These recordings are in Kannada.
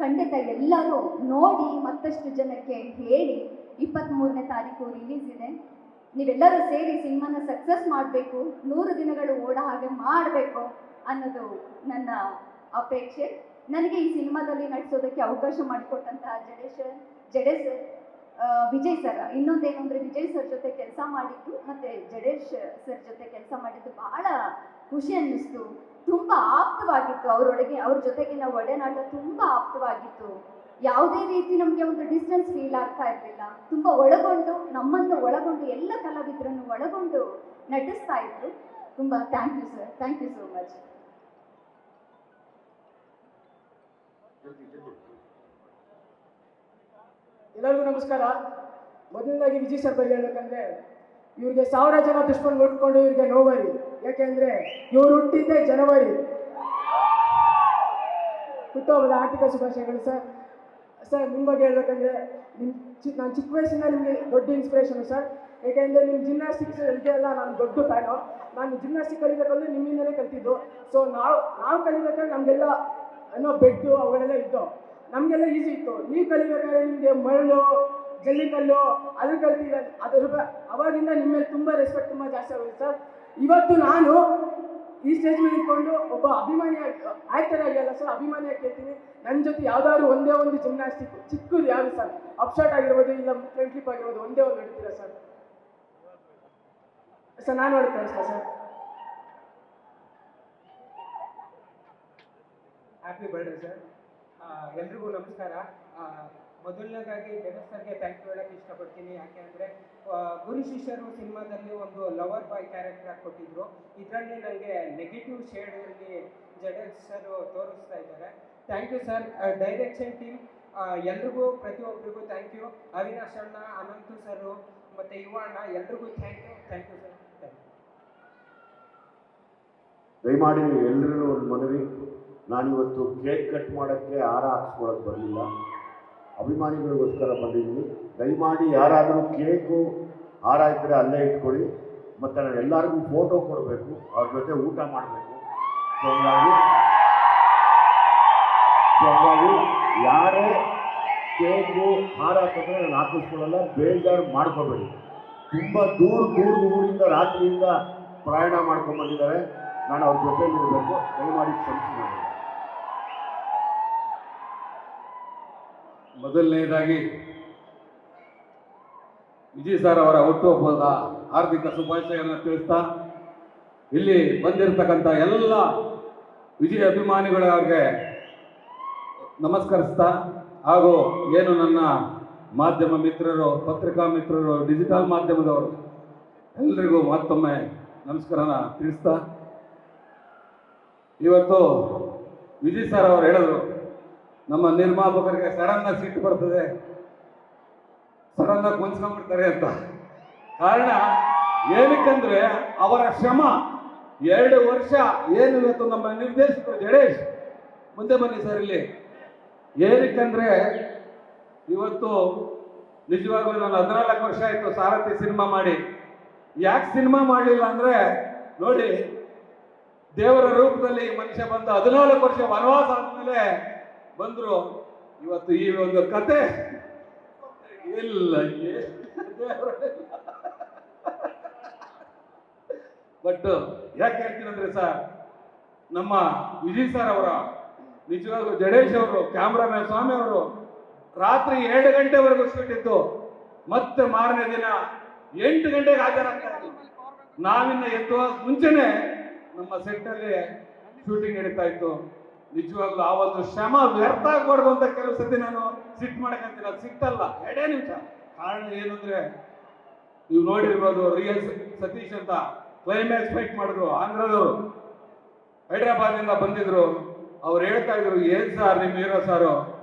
ಖಂಡಿತ ಎಲ್ಲರೂ ನೋಡಿ ಮತ್ತಷ್ಟು ಜನಕ್ಕೆ ಹೇಳಿ. 23ನೇ ತಾರೀಕು ರಿಲೀಸ್ ಇದೆ. ನೀವೆಲ್ಲರೂ ಸೇರಿ ಸಿನಿಮಾನ ಸಕ್ಸಸ್ ಮಾಡಬೇಕು, 100 ದಿನಗಳು ಓಡ ಹಾಗೆ ಮಾಡಬೇಕು ಅನ್ನೋದು ನನ್ನ ಅಪೇಕ್ಷೆ. ನನಗೆ ಈ ಸಿನಿಮಾದಲ್ಲಿ ನಟಿಸೋದಕ್ಕೆ ಅವಕಾಶ ಮಾಡಿಕೊಟ್ಟಂತಹ ಜಡೇಶ್ ಸರ್, ವಿಜಯ್ ಸರ್, ಇನ್ನೊಂದೇನು ಅಂದರೆ ವಿಜಯ್ ಸರ್ ಜೊತೆ ಕೆಲಸ ಮಾಡಿದ್ದು ಮತ್ತು ಜಡೇಶ್ ಸರ್ ಜೊತೆ ಕೆಲಸ ಮಾಡಿದ್ದು ಬಹಳ ಖುಷಿ ಅನ್ನಿಸ್ತು. ತುಂಬ ಆಪ್ತವಾಗಿತ್ತು, ಅವ್ರ ಜೊತೆಗಿನ ಒಡನಾಟ ತುಂಬ ಆಪ್ತವಾಗಿತ್ತು. ಯಾವುದೇ ರೀತಿ ನಮಗೆ ಒಂದು ಡಿಸ್ಟೆನ್ಸ್ ಫೀಲ್ ಆಗ್ತಾ ಇರಲಿಲ್ಲ. ತುಂಬ ನಮ್ಮನ್ನು ಒಳಗೊಂಡು ಎಲ್ಲ ಕಲಾವಿದರನ್ನು ಒಳಗೊಂಡು ನಟಿಸ್ತಾ ಇದ್ರು. ತುಂಬ thank you sir, thank you so much. ಎಲ್ಲರಿಗೂ ನಮಸ್ಕಾರ. ಮೊದಲನೇದಾಗಿ ವಿಜಯ್ ಸರ್ ಬಗ್ಗೆ ಹೇಳ್ಬೇಕಂದ್ರೆ, ಇವ್ರಿಗೆ 1000 ಜನ ದುಷ್ಮನ್ ನೋಡ್ಕೊಂಡು ಇವ್ರಿಗೆ ನೋವರಿ. ಯಾಕೆಂದ್ರೆ ಇವ್ರು ಹುಟ್ಟಿದ್ದೆ ಜನವರಿ. ಹುಟ್ಟುಹಬ್ಬದ ಆರ್ಥಿಕ ಶುಭಾಶಯಗಳು ಸರ್. ಸರ್ ನಿಮ್ಮ ಬಗ್ಗೆ ಹೇಳ್ಬೇಕಂದ್ರೆ, ನಾನು ಚಿಕ್ಕ ವಯಸ್ಸಿಂದ ನಿಮಗೆ ದೊಡ್ಡ ಇನ್ಸ್ಪಿರೇಷನು ಸರ್. ಯಾಕೆಂದರೆ ನಿಮ್ಮ ಜಿಮ್ನಾಸ್ಟಿಕ್ಸ್ ಎಲ್ಲ ನಾನು ದೊಡ್ಡ ಫ್ಯಾನು. ನಾನು ಜಿಮ್ನಾಸ್ಟಿಕ್ ಕಲಿಬೇಕಂದ್ರೆ ನಿಮ್ಮಿಂದಲೇ ಕಲ್ತಿದ್ದು. ಸೊ ನಾವು ಕಲಿಬೇಕಾದ್ರೆ ನಮಗೆಲ್ಲ ಏನೋ ಬೆಡ್ಡು ಅವುಗಳೆಲ್ಲ ಇತ್ತು, ನಮಗೆಲ್ಲ ಈಸಿ ಇತ್ತು. ನೀವು ಕಲಿಬೇಕಾದ್ರೆ ನಿಮಗೆ ಮರಳು, ಜಲ್ಲಿಕಲ್ಲು ಅದು ಕಲ್ತಿಲ್ಲ. ಅವಾಗಿಂದ ನಿಮ್ಮ ಮೇಲೆ ತುಂಬ ರೆಸ್ಪೆಕ್ಟ್ ತುಂಬ ಜಾಸ್ತಿ ಆಗುತ್ತೆ ಸರ್. ಇವತ್ತು ನಾನು ಈ ಸ್ಟೇಜ್ ಮೇಲೆ ನಿಂತ್ಕೊಂಡು ಒಬ್ಬ ಆ್ಯಕ್ಟರ್ ಆಗಿ ಅಲ್ಲ ಸರ್, ಅಭಿಮಾನಿಯಾಗಿ ಕೇಳ್ತೀನಿ, ನನ್ನ ಜೊತೆ ಯಾವುದಾದ್ರು ಒಂದೇ ಒಂದು ಜಿಮ್ನಾಸ್ಟಿಕ್ ಚಿಕ್ಕದು ಯಾವುದು ಸರ್, ಅಪ್ಶಾಟ್ ಆಗಿರ್ಬೋದು, ಇಲ್ಲ ಫ್ರಂಟ್ ಫ್ಲಿಪ್ ಆಗಿರ್ಬೋದು, ಒಂದೇ ಒಂದು ನಡೀತೀರಾ ಸರ್? ಸರ್ ನಾನು ನೋಡ್ತೇನೆ ಸರ್. Happy birthday sir. ಎಲ್ರಿಗೂ ನಮಸ್ಕಾರ. ಮೊದಲನೇದಾಗಿ ಜಗತ್ ಸರ್ಗೆ ಥ್ಯಾಂಕ್ ಯು ಹೇಳೋಕ್ಕೆ ಇಷ್ಟಪಡ್ತೀನಿ. ಯಾಕೆ ಅಂದರೆ ಗುರು ಶಿಷ್ಯರು ಸಿನಿಮಾದಲ್ಲಿ ಒಂದು ಲವರ್ ಬಾಯ್ ಕ್ಯಾರೆಕ್ಟರ್ ಕೊಟ್ಟಿದ್ರು. ಇದರಲ್ಲಿ ನನಗೆ ನೆಗೆಟಿವ್ ಶೇಡಲ್ಲಿ ಜಗತ್ ಸರ್ ತೋರಿಸ್ತಾ ಇದ್ದಾರೆ. Thank you sir. Direction team ಎಲ್ರಿಗೂ, ಪ್ರತಿಯೊಬ್ಬರಿಗೂ ಥ್ಯಾಂಕ್ ಯು. ಅವಿನಾಶ್ ಅಣ್ಣ, ಅನಂತು ಸರು ಮತ್ತು ಯುವ ಅಣ್ಣ ಎಲ್ರಿಗೂ thank you sir. Thank you. ದಯಮಾಡಿ ಎಲ್ಲರೂ ಒಂದು ಮನವಿ, ನಾನಿವತ್ತು ಕೇಕ್ ಕಟ್ ಮಾಡೋಕ್ಕೆ ಹಾರ ಹಾಕ್ಸ್ಕೊಳಕ್ಕೆ ಬರಲಿಲ್ಲ, ಅಭಿಮಾನಿಗಳಿಗೋಸ್ಕರ ಬಂದಿದ್ದೀನಿ. ದಯಮಾಡಿ ಯಾರಾದರೂ ಕೇಕು ಹಾರ ಇದ್ದರೆ ಅಲ್ಲೇ ಇಟ್ಕೊಳ್ಳಿ. ಮತ್ತು ನಾನು ಎಲ್ಲರಿಗೂ ಫೋಟೋ ಕೊಡಬೇಕು, ಅವ್ರ ಜೊತೆ ಊಟ ಮಾಡಬೇಕು. ಸೊ ಹಂಗಾಗಿ ಯಾರೇ ಕೇಕು ಹಾರ ಹಾಕಿದ್ರೆ ನಾನು ಹಾಕಿಸ್ಕೊಳ್ಳಲ್ಲ, ಬೇಜಾರು ಮಾಡ್ಕೋಬೇಡಿ. ತುಂಬ ದೂರ ಊರಿಂದ ರಾತ್ರಿಯಿಂದ ಪ್ರಯಾಣ ಮಾಡ್ಕೊಂಡ್ಬಂದಿದ್ದಾರೆ, ನಾನು ಅವ್ರ ಜೊತೆಯಲ್ಲಿ ಇರಬೇಕು. ದಯಮಾಡಿ ಕ್ಷಮಿಸಿ ಮಾಡಿ. ಮೊದಲನೇದಾಗಿ ವಿಜಯ್ ಸರ್ ಅವರ ಹುಟ್ಟುಹಬ್ಬದ ಹಾರ್ದಿಕ ಶುಭಾಶಯಗಳನ್ನು ತಿಳಿಸ್ತಾ, ಇಲ್ಲಿ ಬಂದಿರತಕ್ಕಂಥ ಎಲ್ಲ ವಿಜಯ್ ಅಭಿಮಾನಿಗಳಿಗೆ ನಮಸ್ಕರಿಸ್ತಾ, ಹಾಗೂ ಏನು ನನ್ನ ಮಾಧ್ಯಮ ಮಿತ್ರರು, ಪತ್ರಿಕಾ ಮಿತ್ರರು, ಡಿಜಿಟಲ್ ಮಾಧ್ಯಮದವರು ಎಲ್ರಿಗೂ ಮತ್ತೊಮ್ಮೆ ನಮಸ್ಕಾರನ ತಿಳಿಸ್ತಾ, ಇವತ್ತು ವಿಜಯ್ ಸರ್ ಅವರು ಹೇಳಿದ್ರು, ನಮ್ಮ ನಿರ್ಮಾಪಕರಿಗೆ ಸಡನ್ನಾಗಿ ಸಿಟ್ಟು ಬರ್ತದೆ, ಸಡನ್ನಾಗಿ ಕುಂಚ್ಕೊಂಡ್ಬಿಡ್ತಾರೆ ಅಂತ. ಕಾರಣ ಏನಕ್ಕಂದ್ರೆ ಅವರ ಶ್ರಮ 2 ವರ್ಷ ಏನು. ಇವತ್ತು ನಮ್ಮ ನಿರ್ದೇಶಕರು ಜಡೇಶ್ ಮುಂದೆ ಬನ್ನಿ ಸರ್ ಇಲ್ಲಿ. ಏನಕ್ಕಂದ್ರೆ ಇವತ್ತು ನಿಜವಾಗ್ಲೂ ನಾನು 14 ವರ್ಷ ಆಯಿತು ಸಾರಥಿ ಸಿನಿಮಾ ಮಾಡಿ. ಯಾಕೆ ಸಿನಿಮಾ ಮಾಡಲಿಲ್ಲ ಅಂದರೆ, ನೋಡಿ, ದೇವರ ರೂಪದಲ್ಲಿ ಮನುಷ್ಯ ಬಂದ 14 ವರ್ಷ ವನವಾಸ ಆದಮೇಲೆ ಬಂದರು. ಇವತ್ತು ಈ ಒಂದು ಕತೆ ಇಲ್ಲ, ಬಟ್ ಯಾಕೆ ಹೇಳ್ತೀನಿ ಅಂದ್ರೆ ಸರ್, ನಮ್ಮ ವಿಜಯ್ ಸರ್ ಅವರ ನಿಜವಾಗ್ಲೂ ಜಡೇಶ್ ಅವರು, ಕ್ಯಾಮ್ರಾಮನ್ ಸ್ವಾಮಿ ಅವರು ರಾತ್ರಿ 7 ಗಂಟೆವರೆಗೂ ಶೂಟ್ ಇತ್ತು. ಮತ್ತೆ ಮಾರನೇ ದಿನ 8 ಗಂಟೆಗೆ ಹಾಜರಾಗ್ತಾ ಇತ್ತು. ನಾವಿನ್ನ ಎತ್ತುವ ಮುಂಚೆನೆ ನಮ್ಮ ಸೆಟ್ಟಲ್ಲಿ ಶೂಟಿಂಗ್ ನಡೀತಾ ಇತ್ತು. ನಿಜವಾಗ್ಲೂ ಆ ಒಂದು ಶ್ರಮ ವ್ಯರ್ಥ ಆಗಬಾರ್ದು ಅಂತ ಕೆಲವು ಸತಿ ನಾನು ಸಿಟ್ಟು ಮಾಡಕ್ಕಂತೀನಿ. ಅದು ಸಿಟ್ಟಲ್ಲ, 2 ನಿಮಿಷ. ಕಾರಣ ಏನಂದ್ರೆ, ನೀವು ನೋಡಿರ್ಬೋದು, ರಿಯಲ್ ಸತೀಶ್ ಅಂತ ಕ್ಲೈಮ್ಯಾಕ್ಸ್ ಫೈಟ್ ಮಾಡಿದ್ರು ಆಂಧ್ರದವರು, ಹೈದ್ರಾಬಾದಿಂದ ಬಂದಿದ್ರು. ಅವ್ರು ಹೇಳ್ತಾ ಇದ್ರು, ಏನ್ ಸಾರ್ ನಿಮ್ಮ ಹೀರೋ ಸಾರು,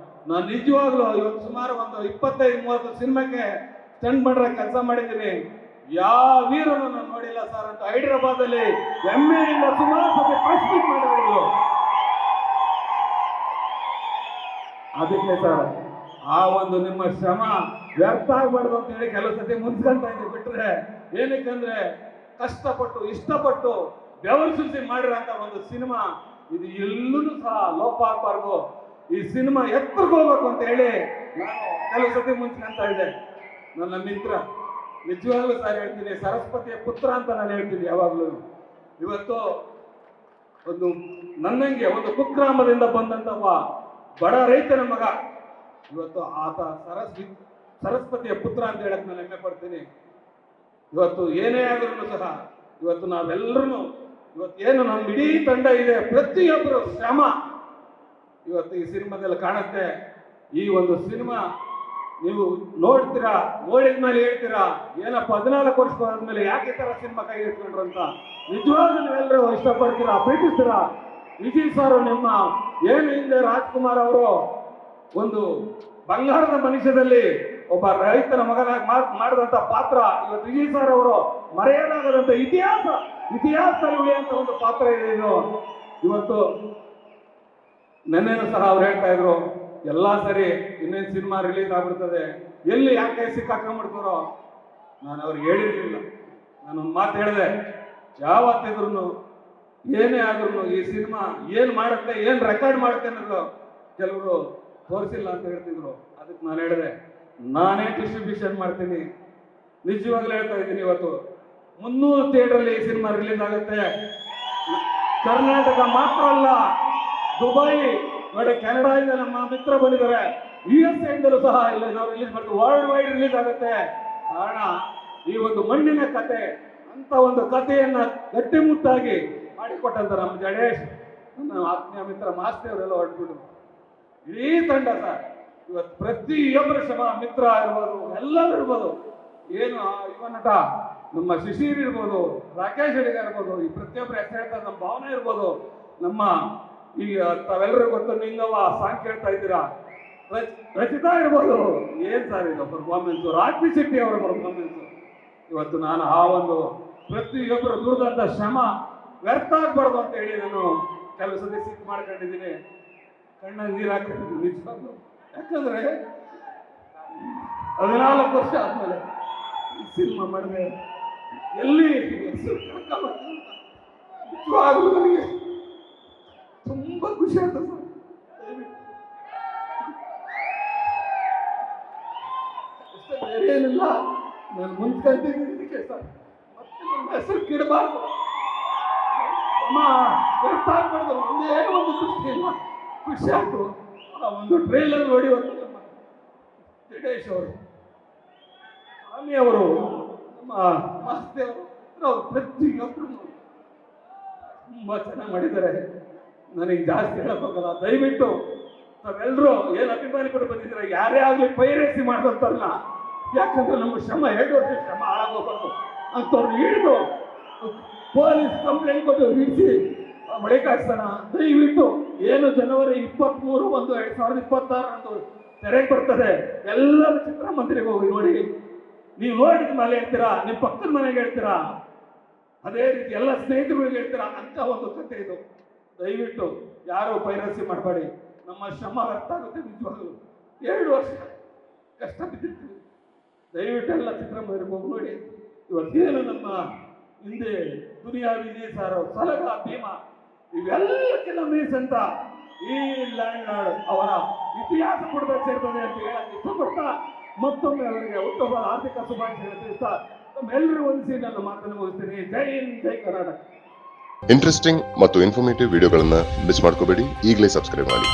ನಾನು ನಿಜವಾಗ್ಲೂ ಇವತ್ತು ಸುಮಾರು ಒಂದು 25-30 ಸಿನಿಮಾಕ್ಕೆ ಸ್ಟಂಟ್ ಮಾಡ್ರೆ ಕೆಲಸ ಮಾಡಿದ್ದೀನಿ, ಯಾವ ವೀರನು ನಾನು ನೋಡಿಲ್ಲ ಸರ್ ಅಂತ ಹೈದ್ರಾಬಾದಲ್ಲಿ ಹೆಮ್ಮೆಯಿಂದ ಸುಮಾರು ಸತಿ ಪ್ರೆಸ್ ಮೀಟ್ ಮಾಡಿದ್ರು. ಅದಕ್ಕೆ ಸರ್, ಆ ಒಂದು ನಿಮ್ಮ ಶ್ರಮ ವ್ಯರ್ಥ ಆಗ್ಬಾರ್ದು ಅಂತ ಹೇಳಿ ಕೆಲವು ಸತಿ ಮುನ್ಸ್ಕೊಂತ ಇದ್ದೀವಿ. ಬಿಟ್ರೆ ಏನಕ್ಕಂದ್ರೆ ಕಷ್ಟಪಟ್ಟು ಇಷ್ಟಪಟ್ಟು ಬೆವರು ಸುರಿಸಿ ಮಾಡಿರೋಂಥ ಒಂದು ಸಿನಿಮಾ ಇದು ಎಲ್ಲೂ ಸಹ ಲೋಪ ಆಗಬಾರ್ದು. ಈ ಸಿನಿಮಾ ಎತ್ತರಕ್ಕೆ ಹೋಗ್ಬೇಕು ಅಂತ ಹೇಳಿ ನಾನು ಕೆಲವು ಸತಿ ಮುಂಚ್ಕೊಂತ ಇದ್ದೆ. ನನ್ನ ಮಿತ್ರ ನಿಜವಾಗ್ಲೂ ಸರ್ ಹೇಳ್ತೀನಿ, ಸರಸ್ವತಿಯ ಪುತ್ರ ಅಂತ ನಾನು ಹೇಳ್ತೀನಿ ಯಾವಾಗ್ಲೂ. ಇವತ್ತು ಒಂದು ನನ್ನಂಗೆ ಒಂದು ಕುಗ್ರಾಮದಿಂದ ಬಂದಂತ ಬಡ ರೈತನ ಮಗ ಇವತ್ತು ಆತ ಸರಸ್ವತಿಯ ಪುತ್ರ ಅಂತ ಹೇಳಕ್ ನಾನು ಹೆಮ್ಮೆ ಪಡ್ತೀನಿ. ಇವತ್ತು ಏನೇ ಆದ್ರೂ ಸಹ ಇವತ್ತು ನಾವೆಲ್ಲರೂ ಇವತ್ತೇನು ನಮ್ಮ ಇಡೀ ತಂಡ ಇದೆ, ಪ್ರತಿಯೊಬ್ಬರು ಶ್ರಮ ಇವತ್ತು ಈ ಸಿನಿಮಾದಲ್ಲಿ ಕಾಣುತ್ತೆ. ಈ ಒಂದು ಸಿನಿಮಾ ನೀವು ನೋಡ್ತೀರಾ, ನೋಡಿದ್ಮೇಲೆ ಹೇಳ್ತೀರಾ ಏನಪ್ಪ 14 ವರ್ಷ ಆದ್ಮೇಲೆ ಯಾಕೆ ಈ ತರ ಸಿನಿಮಾ ಕೈ ಇಟ್ಕೊಂಡ್ರು ಅಂತ. ನಿಜವಾಗ್ಲೂ ನೀವೆಲ್ಲರೂ ಇಷ್ಟಪಡ್ತೀರಾ, ಪ್ರೀತಿಸ್ತೀರಾ. ವಿಜಯ್ ಸರ್ ನಿಮ್ಮ ಏನು ಹಿಂದೆ ರಾಜ್ಕುಮಾರ್ ಅವರು ಒಂದು ಬಂಗಾರದ ಮನುಷ್ಯದಲ್ಲಿ ಒಬ್ಬ ರೈತನ ಮಗನಾಗಿ ಮಾಡಿದಂತ ಪಾತ್ರ, ಇವತ್ತು ವಿಜಯ್ ಸರ್ ಅವರು ಮರೆಯಲಾಗದಂತ ಇತಿಹಾಸದಲ್ಲಿ ಉಳಿಯುವಂತ ಒಂದು ಪಾತ್ರ ಇದೆ ಇದು. ಇವತ್ತು ನೆನ್ನೆನೂ ಸಹ ಅವ್ರು ಹೇಳ್ತಾ ಇದ್ರು, ಎಲ್ಲ ಸರಿ ಇನ್ನೇನು ಸಿನಿಮಾ ರಿಲೀಸ್ ಆಗ್ಬಿಡ್ತದೆ, ಎಲ್ಲಿ ಯಾಕೆ ಸಿಕ್ಕಾಕೊಂಡ್ಬಿಡ್ತಾರೋ. ನಾನು ಅವ್ರಿಗೆ ಹೇಳಿರ್ಲಿಲ್ಲ, ನಾನೊಂದು ಮಾತು ಹೇಳಿದೆ, ಯಾವತ್ತಿದ್ರು ಏನೇ ಆದ್ರೂ ಈ ಸಿನಿಮಾ ಏನು ಮಾಡುತ್ತೆ, ಏನು ರೆಕಾರ್ಡ್ ಮಾಡುತ್ತೆ ಅನ್ನೋದು ಕೆಲವರು ತೋರಿಸಿಲ್ಲ ಅಂತ ಹೇಳ್ತಿದ್ರು. ಅದಕ್ಕೆ ನಾನು ಹೇಳಿದೆ, ನಾನೇ ಡಿಸ್ಟ್ರಿಬ್ಯೂಷನ್ ಮಾಡ್ತೀನಿ. ನಿಜವಾಗ್ಲೂ ಹೇಳ್ತಾ ಇದ್ದೀನಿ, ಇವತ್ತು 300 ಥಿಯೇಟ್ರಲ್ಲಿ ಈ ಸಿನಿಮಾ ರಿಲೀಸ್ ಆಗುತ್ತೆ. ಕರ್ನಾಟಕ ಮಾತ್ರ ಅಲ್ಲ, ದುಬೈ ನೋಡಿ, ಕೆನಡಾದಿಂದ ನಮ್ಮ ಮಿತ್ರ ಬಂದಿದ್ದಾರೆ, USA ಇಂದಲೂ ಸಹ ಇಲ್ಲಿ ನಾವು ರಿಲೀಸ್ ಮಾಡ್ತೀವಿ, ವರ್ಲ್ಡ್ ವೈಡ್ ರಿಲೀಸ್ ಆಗುತ್ತೆ. ಕಾರಣ ಈ ಒಂದು ಮಣ್ಣಿನ ಕತೆ ಅಂತ ಒಂದು ಕಥೆಯನ್ನ ಗಟ್ಟಿಮುಟ್ಟಾಗಿ ಮಾಡಿಕೊಟ್ಟಂತ ನಮ್ಮ ಜಡೇಶ್, ನನ್ನ ಆತ್ಮೀಯ ಮಿತ್ರ ಮಾಸ್ತಿ ಅವರೆಲ್ಲ ಹೊರಟ್ಬಿಟ್ಟು ಇಡೀ ತಂಡ ಸರ್. ಇವತ್ತು ಪ್ರತಿಯೊಬ್ಬರ ಶ್ರಮ, ಮಿತ್ರ ಇರ್ಬೋದು, ಎಲ್ಲರೂ ಇರ್ಬೋದು, ಏನು ಯುವ ನಟ ನಮ್ಮ ಶಿಶಿರ್ ಇರ್ಬೋದು, ರಾಕೇಶ್ ಅಡಿಗ ಇರ್ಬೋದು, ಈ ಪ್ರತಿಯೊಬ್ಬರು ಹೆಸರು ಹೇಳ್ತಾರೆ, ನಮ್ಮ ಭಾವನೆ ಇರ್ಬೋದು, ನಮ್ಮ ಈಗ ತಾವೆಲ್ಲರಿಗೂ ಗೊತ್ತು ನಿಂಗವ್ವ ಸಾಂಗ್ ಕೇಳ್ತಾ ಇದ್ದೀರಾ, ರಚಿತಾ ಇರ್ಬೋದು. ಏನ್ ಸರ್ ಇದು ಪರ್ಫಾರ್ಮೆನ್ಸು, ರಾಜ್ಬಿ ಶೆಟ್ಟಿ ಅವರ ಪರ್ಫಾರ್ಮೆನ್ಸು. ಇವತ್ತು ನಾನು ಆ ಒಂದು ಪ್ರತಿಯೊಬ್ಬರು ದುಡಿದಂತ ಶ್ರಮ ವ್ಯರ್ಥ ಆಗ್ಬಾರ್ದು ಅಂತ ಹೇಳಿ ನಾನು ಕೆಲವು ಸತಿ ಸಿಕ್ ಮಾಡ್ಕೊಂಡಿದ್ದೀನಿ, ಕಣ್ಣಲ್ಲಿ ನೀರು ಹಾಕೊಂಡಿದ್ದೀನಿ ನಿಜವಾಗ್ಲು. ಯಾಕಂದ್ರೆ 14 ವರ್ಷ ಆದ್ಮೇಲೆ ಈ ಸಿನಿಮಾ ಮಾಡಿದೆ, ಎಲ್ಲಿ ನಿಜವಾಗ್ಲೂ ನನಗೆ ತುಂಬಾ ಖುಷಿ ಆಯ್ತು ಸರ್. ಅಷ್ಟೇ, ಬೇರೆ ಏನಿಲ್ಲ. ನಾನು ಮುಂದ್ಕಂತಿದ್ದಕ್ಕೆ ಸರ್, ಮತ್ತೆ ನನ್ನ ಹೆಸರು ಕಿಡಬಾರ್ದು, ಅಮ್ಮ ವ್ಯರ್ಥ ಆಗ್ಬಾರ್ದು, ಒಂದೇ ಒಂದು ದೃಷ್ಟಿ ಇಲ್ಲ. ಖುಷಿ ಆಯ್ತು. ಆ ಒಂದು ಟ್ರೈಲರ್ ನೋಡಿ ಒಂದು ನಮ್ಮ ಜಡೇಶ್ ಅವರು, ಸ್ವಾಮಿ ಅವರು, ನಮ್ಮ ಮಾಸ್ತಿ ಅವರು ಪ್ರತಿಯೊಬ್ಬರು ತುಂಬಾ ಚೆನ್ನಾಗಿ ಮಾಡಿದ್ದಾರೆ. ನನಗೆ ಜಾಸ್ತಿ ಹೇಳಕ್ಕೋಗಲ್ಲ. ದಯವಿಟ್ಟು ನಾವೆಲ್ಲರೂ ಏನು ಅಭಿಮಾನಿ ಕೂಡ ಬಂದಿದ್ದೀರ, ಯಾರೇ ಆಗಲಿ ಪೈರೇಸಿ ಮಾಡ್ದಂತಾರಲ್ಲ, ಯಾಕಂದ್ರೆ ನಮ್ಮ ಶ್ರಮ 2 ವರ್ಷ ಶ್ರಮ ಹಾಳಾಗೋಗ್ಬಾರ್ದು ಅಂಥವ್ರು ಹಿಡಿದು ಪೊಲೀಸ್ ಕಂಪ್ಲೇಂಟ್ ಕೊಟ್ಟು ಹಿಡಿಸಿ ಬಳಿಕ ಹಾಕ್ಸೋಣ. ದಯವಿಟ್ಟು ಏನು ಜನವರಿ 23/1/2026 ಅಂದು ತೆರೆಗೆ ಬರ್ತದೆ, ಎಲ್ಲರೂ ಚಿತ್ರಮಂದಿರಿಗೆ ಹೋಗಿ ನೋಡಿ. ನೀವು ನೋಡಿದ ಮೇಲೆ ಹೇಳ್ತೀರಾ, ನಿಮ್ಮ ಪಕ್ಕದ ಮನೆಗೆ ಹೇಳ್ತೀರಾ, ಅದೇ ರೀತಿ ಎಲ್ಲ ಸ್ನೇಹಿತರುಗಳಿಗೆ ಹೇಳ್ತೀರಾ ಅಂತ ಒಂದು ಕಥೆ ಇದು. ದಯವಿಟ್ಟು ಯಾರು ಪೈರಸಿ ಮಾಡಬೇಡಿ, ನಮ್ಮ ಶ್ರಮ ವ್ಯರ್ಥ ಆಗುತ್ತೆ. ನಿಜವಾಗ್ಲೂ 2 ವರ್ಷ ಕಷ್ಟ ಬಿದ್ದಿರ್ತೀವಿ. ದಯವಿಟ್ಟು ಎಲ್ಲ ಚಿತ್ರಮಂದಿರಕ್ಕೆ ಹೋಗಿ ನೋಡಿ. ಇವತ್ತೇನು ನಮ್ಮ ಹಿಂದೆ ದುನಿಯಾ ವಿಜಯ್ ಸರ್, ಸಲಗ, ಭೀಮಾ ಇವೆಲ್ಲಕ್ಕೆಲ್ಲ ಮೀಸಂತ ಈ ಲ್ಯಾಂಡ್ ಅವರ ಇತಿಹಾಸ ಕೊಡಬೇಕು ಸೇರ್ತದೆ ಅಂತ ಹೇಳಕ್ಕೆ ಇಷ್ಟಪಡ್ತಾ ಮತ್ತೊಮ್ಮೆ ಅವರಿಗೆ ಉತ್ತಮ ಆರ್ಥಿಕ ಶುಭಾಶಯಗಳು ತಿಳಿಸ್ತಾ ತಮ್ಮೆಲ್ಲರೂ ಒಂದಿಸಿ ನನ್ನ ಮಾತನ್ನು ಮುಗಿಸ್ತೀನಿ. ಜೈ ಹಿಂದ್, ಜೈ ಕರ್ನಾಟಕ. ಇಂಟ್ರೆಸ್ಟಿಂಗ್ ಮತ್ತು ಇನ್ಫಾರ್ಮೇಟಿವ್ ವಿಡಿಯೋಗಳನ್ನು ಮಿಸ್ ಮಾಡ್ಕೋಬೇಡಿ, ಈಗಲೇ ಸಬ್ಸ್ಕ್ರೈಬ್ ಮಾಡಿ.